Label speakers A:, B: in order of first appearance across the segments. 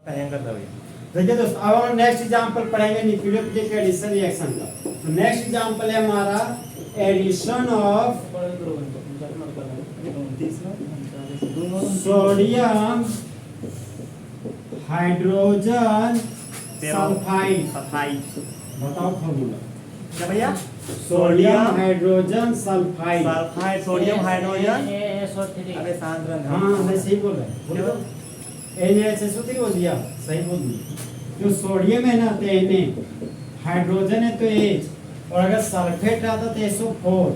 A: देखिए दोस्तों, अब हम नेक्स्ट एग्जांपल पढ़ेंगे न्यूक्लियोफिलिक एडिशन रिएक्शन का। तो नेक्स्ट एग्जांपल है हमारा addition of sodium hydrogen sulphide. बताओ फॉर्मूला
B: क्या भैया?
A: Sodium hydrogen sulphide.
B: Sulphide sodium hydrogen अबे शांत रंग।
A: हाँ मैं सही बोल रहा हूँ। NaHSO3 हो दिया, सही बोल दिया। जो सोडियम है ना तो Na, हाइड्रोजन है तो H, और अगर सल्फेट आता तो SO4।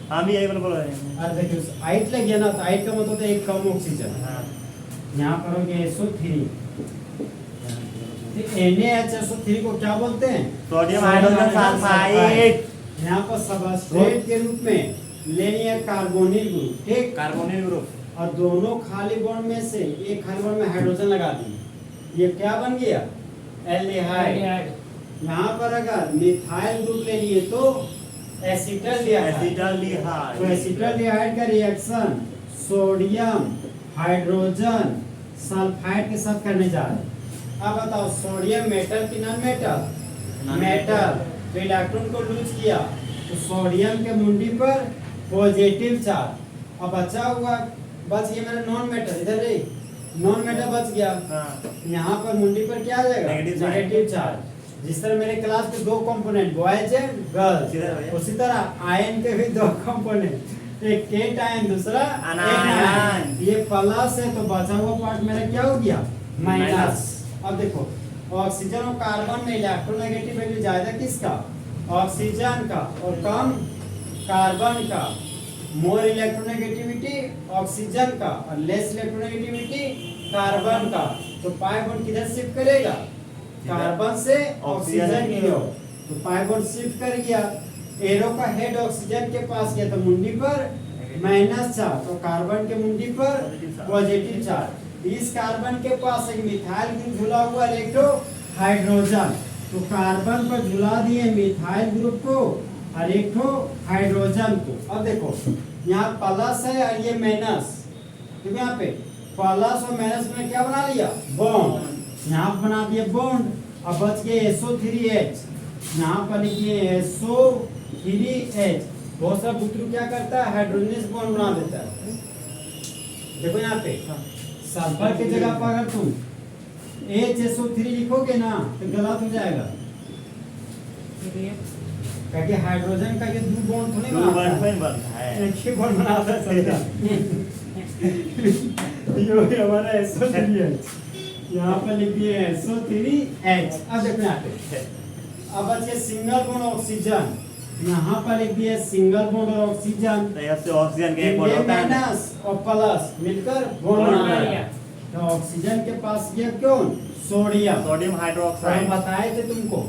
B: हम भी यही बोल रहे हैं।
A: अरे देखिए आइट लग गया ना, तो आइट का मतलब है एक कम ऑक्सीजन।
B: हाँ।
A: यहाँ पर हो गया SO3। NaHSO3 को क्या बोलते हैं?
B: Sodium hydrogen sulphide.
A: यहाँ पर सबस्ट्रेट के रूप में लेनी है कार्बोनिल ग्रुप, ठीक?
B: Carbonyl group.
A: और दोनों खाली बॉन्ड में से एक खाली बॉन्ड में हाइड्रोजन लगा दी। ये क्या बन गया? एल्डिहाइड। यहाँ पर अगर मिथाइल ग्रुप ले लिए तो एसिटल्डिहाइड। तो एसिटल्डिहाइड का रिएक्शन सोडियम हाइड्रोजन सल्फाइड के साथ करने जा रहे हैं। अब बताओ सोडियम मेटल की नॉन मेटल? मेटल। तो इलेक्ट्रॉन को लूज किया तो सोडियम के मुंडी पर पॉजिटिव चार्ज, और बचा हुआ बच गया मेरा नॉन मेटल। इधर रे नॉन मेटल बच गया। यहाँ पर मुंडी पर क्या आ जाएगा? Negative charge. जिस तरह मेरे क्लास के दो कंपोनेंट बॉयज एंड गर्ल्स, उसी तरह आयन के भी दो कंपोनेंट, एक केटायन दूसरा एनायन। ये प्लस है तो बचा हुआ पार्ट मेरा क्या हो गया? माइनस। अब देखो ऑक्सीजन और कार्बन में इलेक्ट्रोनेगेटिव वैल्यू ज्यादा किसका? ऑक्सीजन का, और कम कार्बन का। मोर इलेक्ट्रोनेगेटिविटी ऑक्सीजन का और लेस इलेक्ट्रोनेगेटिविटी कार्बन का। तो पाई बॉन्ड किधर शिफ्ट करेगा? कार्बन से ऑक्सीजन की ओर। तो पाई बॉन्ड शिफ्ट कर गया। एरो का हेड ऑक्सीजन के पास गया तो मुंडी पर माइनस चार्ज, और कार्बन के मुंडी पर पॉजिटिव चार्ज। इस कार्बन के पास एक मिथाइल ग्रुप झुला हुआ है, एक तो हाइड्रोजन। तो कार्बन पर झुला दिए मिथाइल ग्रुप को और एक तो हाइड्रोजन को। अब देखो यहाँ प्लस है और ये माइनस, ठीक है? यहाँ पे प्लस और माइनस में क्या बना लिया? बॉन्ड। यहाँ बना दिया बॉन्ड। अब बच गए SO3H। यहाँ पर लिखिए SO3H। बहुत सारा बुतरू क्या करता है? हाइड्रोजन बॉन्ड बना देता है। देखो यहाँ पे सल्फर की जगह पर अगर तुम HSO3 लिखोगे ना तो गलत हो जाएगा, क्योंकि हाइड्रोजन का ये दो बॉन्ड थोड़ी बनता है, एक ही बॉन्ड बनाता है समझा? ये हमारा SO3H। यहाँ पर लिखिए SO3H। अब देखो यहाँ पे अब बचे सिंगल बॉन्ड ऑक्सीजन। यहाँ पर लिख दिए सिंगल बॉन्ड और ऑक्सीजन।
B: ऑक्सीजन के एक बॉन्ड होता है
A: माइनस और प्लस मिलकर बॉन्ड बना रहा है। तो ऑक्सीजन के पास ये कौन? Sodium hydroxide. हम बताए थे तुमको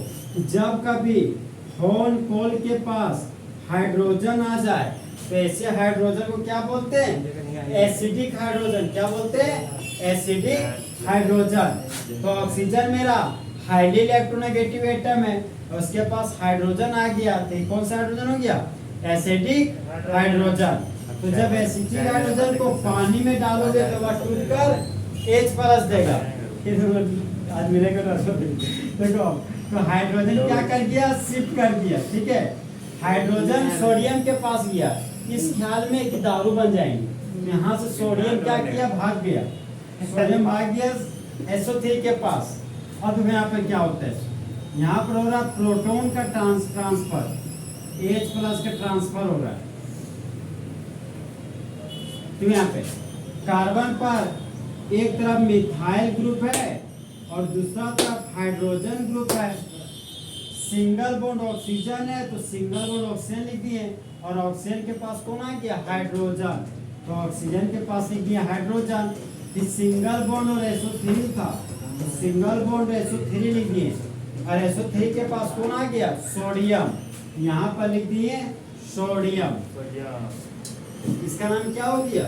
A: जब कभी फोन कॉल के पास हाइड्रोजन आ जाए तो ऐसे हाइड्रोजन को क्या बोलते हैं? Acidic hydrogen. क्या बोलते हैं? Acidic hydrogen. तो ऑक्सीजन मेरा हाईली इलेक्ट्रोनेगेटिव एटम है, उसके पास हाइड्रोजन आ गया तो कौन सा हाइड्रोजन हो गया? Acidic hydrogen. तो जब एसिडिक हाइड्रोजन को पानी में डालोगे तो वह टूटकर H+ देगा। आज मिलेगा देखो तो हाइड्रोजन क्या कर दिया? शिफ्ट कर दिया, ठीक है? हाइड्रोजन सोडियम के पास गया इस ख्याल में कि दारू बन जाएंगे। यहाँ से सोडियम क्या किया? भाग गया। सोडियम भाग गया SO3 के पास। अब यहाँ पे क्या होता है? यहाँ पर हो रहा प्रोटॉन का ट्रांसफर, H+ का ट्रांसफर हो रहा है। तो यहाँ पे कार्बन पर एक तरफ मिथाइल ग्रुप है और दूसरा तरफ हाइड्रोजन ग्रुप है। सिंगल बॉन्ड ऑक्सीजन है तो सिंगल बॉन्ड ऑक्सीजन लिख दिए, और ऑक्सीजन के पास कौन आ गया? हाइड्रोजन। तो ऑक्सीजन के पास लिख दिया हाइड्रोजन। फिर सिंगल बॉन्ड और SO3 था तो सिंगल बॉन्ड SO3 लिख दिए, और SO3 के पास कौन आ गया? सोडियम। यहाँ पर लिख दिए सोडियम। इसका नाम क्या हो गया?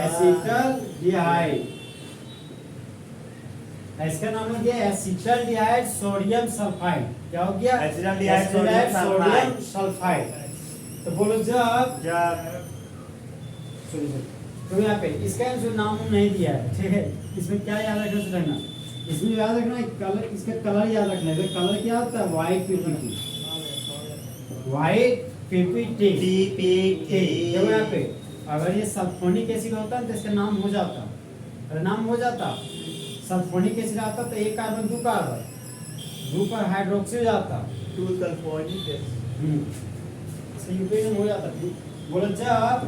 A: एसिटल्डिहाइड। इसका नाम हो गया एसिटल्डिहाइड सोडियम सल्फाइड। क्या हो गया?
B: Acetaldehyde
A: sodium sulphide. तो बोलो जब तो यहाँ पे इसका नाम नहीं दिया है, ठीक है? इसमें क्या याद रखना, इसमें याद रखना कलर, इसका कलर याद रखना है। कलर क्या होता है? White PPT, white PPT. देखो यहाँ पे अगर ये सल्फोनिक एसिड होता है तो इसका नाम हो जाता, अगर नाम हो जाता सल्फोनिक एसिड आता तो एक कार्बन दो कार्बन, दो पर हाइड्रोक्सी हो जाता,
B: 2 सल्फोनिक
A: इसका यूपीएन हो जाता। बोलो जब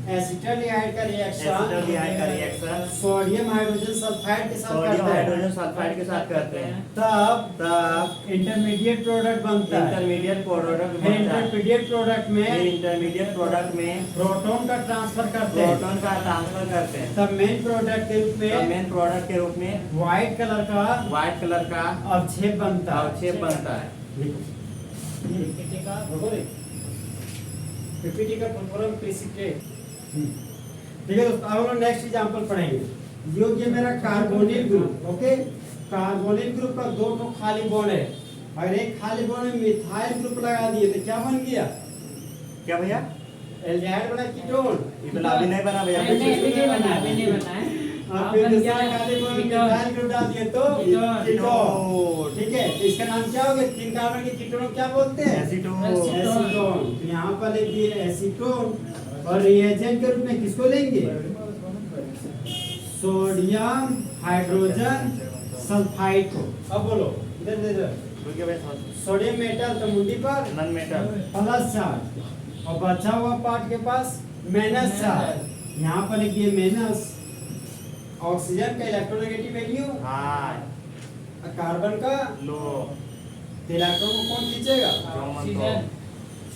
A: एसिटाल्डिहाइड का रिएक्शन सोडियम हाइड्रोजन सल्फाइड के साथ करते हैं,
B: हाइड्रोजन सल्फाइड के साथ करते हैं,
A: तब इंटरमीडिएट प्रोडक्ट बनता है।
B: इंटरमीडिएट प्रोडक्ट बनता है।
A: इंटरमीडिएट प्रोडक्ट में प्रोटॉन का ट्रांसफर करते हैं,
B: प्रोटॉन का ट्रांसफर करते हैं।
A: तब मेन प्रोडक्ट के रूप में व्हाइट कलर का अवक्षेप बनता है। पीपीटी का फॉर्म प्रेसिपिटेट। ठीक है दोस्तों, अब हम लोग नेक्स्ट एग्जांपल पढ़ेंगे। ये मेरा carbonyl group, okay. Carbonyl group का दो तो खाली बॉन्ड है, अगर एक खाली बॉन्ड में मिथाइल ग्रुप लगा दिए तो क्या बन गया?
B: क्या भैया?
A: एल्डिहाइड बना कीटोन।
B: ये अभी नहीं बना भैया,
C: अभी नहीं बना है।
A: आप फिर दूसरा खाली बॉन्ड में मिथाइल ग्रुप डाल दिए तो कीटोन। ठीक है, तो इसका नाम क्या हो गया? 3 कार्बन के कीटोन क्या बोलते हैं?
B: एसीटोन।
A: एसीटोन। तो यहाँ पर लिख दिए एसीटोन और रिएजेंट के रूप में किसको लेंगे? सोडियम हाइड्रोजन सल्फाइड को। अब बोलो इधर सोडियम मेटल तो मुंडी पर
B: नॉन मेटल
A: प्लस चार्ज और बचा हुआ पार्ट के पास माइनस चार्ज। यहाँ पर लिख दिए माइनस। ऑक्सीजन का इलेक्ट्रोनेगेटिव वैल्यू
B: हाई,
A: कार्बन का
B: लो,
A: इलेक्ट्रॉन को कौन खींचेगा?
C: ऑक्सीजन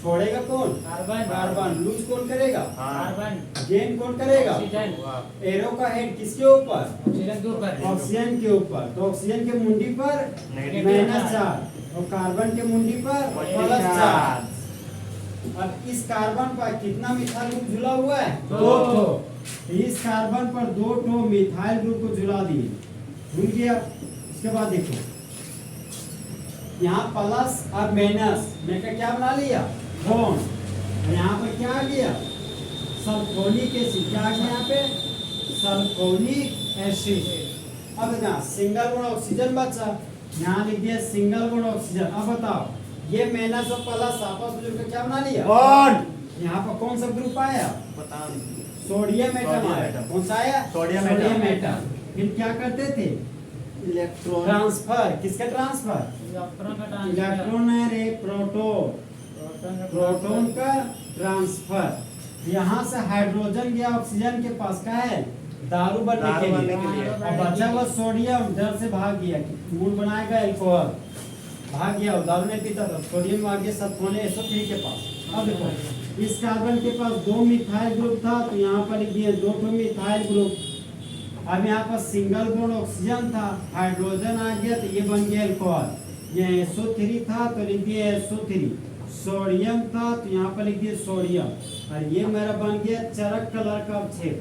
A: छोड़ेगा कौन? कार्बन। लूज कौन करेगा?
C: कार्बन।
A: गेन कौन करेगा?
C: ऑक्सीजन।
A: एरो का हेड किसके ऊपर?
C: ऑक्सीजन के ऊपर।
A: ऑक्सीजन के ऊपर। तो ऑक्सीजन के मुंडी पर
B: नेगेटिव
A: माइनस चार्ज और कार्बन के मुंडी पर प्लस चार्ज। अब इस कार्बन पर कितना मिथाइल ग्रुप जुड़ा हुआ है? 2 ठो। इस कार्बन पर 2 ठो मिथाइल ग्रुप को जुड़ा दिए, जुड़ गया। इसके बाद देखो यहाँ प्लस और माइनस में का क्या बना लिया? बॉन्ड। यहाँ पर क्या आ गया? Sulphonic acid. क्या आ गया यहाँ पे? Sulphonic acid. अब यहाँ सिंगल बॉन्ड ऑक्सीजन बचा, यहाँ लिख दिया सिंगल बॉन्ड ऑक्सीजन। अब बताओ ये माइनस और प्लस आपस में जुड़कर क्या बना लिया?
B: बॉन्ड।
A: यहाँ पर कौन सा ग्रुप आया?
B: बता
A: सोडियम एटम आया। कौन सा आया?
B: Sodium
A: atom. फिर क्या करते थे?
B: Electron
A: transfer. किसका ट्रांसफर? इलेक्ट्रॉन है रे, प्रोटॉन का ट्रांसफर। यहाँ से हाइड्रोजन गया ऑक्सीजन के पास, का है? दारू बनने के लिए। और बचा हुआ सोडियम डर से भाग गया, मूड बनाएगा अल्कोहल, भाग गया, दारू नहीं पीता था। सोडियम आ गया सल्फोनिक SO3 के पास। अब देखो इस कार्बन के पास 2 मिथाइल ग्रुप था, तो यहाँ पर लिख दिए 2 ठो मिथाइल ग्रुप। अब यहाँ पर सिंगल बॉन्ड ऑक्सीजन था, हाइड्रोजन आ गया तो ये बन गया अल्कोहल। ये SO3 था तो लिख दिए SO3। सोडियम था तो यहाँ पर लिख दिए सोडियम। और ये मेरा बन गया चरक कलर का अवक्षेप।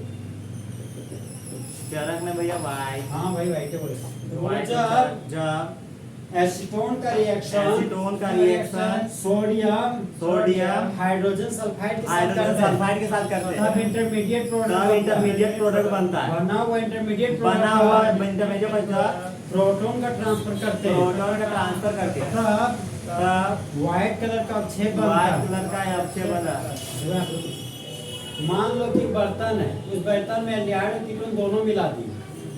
B: चरक में भैया वाइट।
A: हाँ भाई वाइट बोले।
B: वाइट
A: जब एसीटोन का रिएक्शन सोडियम हाइड्रोजन सल्फाइड के
B: साथ करते हैं,
A: तब इंटरमीडिएट
B: प्रोडक्ट बनता है।
A: बना हुआ इंटरमीडिएट प्रोटॉन का ट्रांसफर करते हैं, तब व्हाइट कलर का अवक्षेप बनता है। मान लो कि बर्तन है, उस बर्तन में एल्डिहाइड और कीटोन दोनों मिला दिए,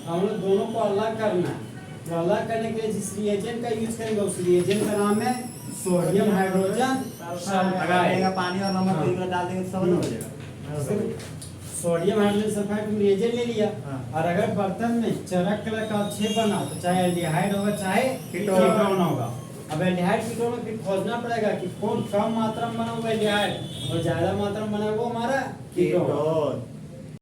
A: हम लोग दोनों को अलग करना है। तो अलग करने के लिए जिस रिएजेंट का यूज करेंगे उस रिएजेंट का नाम है सोडियम हाइड्रोजन सल्फाइड।
B: पानी और नमक डाल देंगे सब हो जाएगा।
A: सोडियम हाइड्रोजन सल्फाइड में रिएजेंट ले लिया।
B: हाँ।
A: और अगर बर्तन में चरक कलर का अवक्षेप बना तो चाहे एल्डिहाइड होगा चाहे कीटोन होगा। अब एल्डिहाइड कीटोन में फिर खोजना पड़ेगा कि कौन कम मात्रा में बना हुआ एल्डिहाइड और ज्यादा मात्रा में बना हुआ हमारा कीटोन।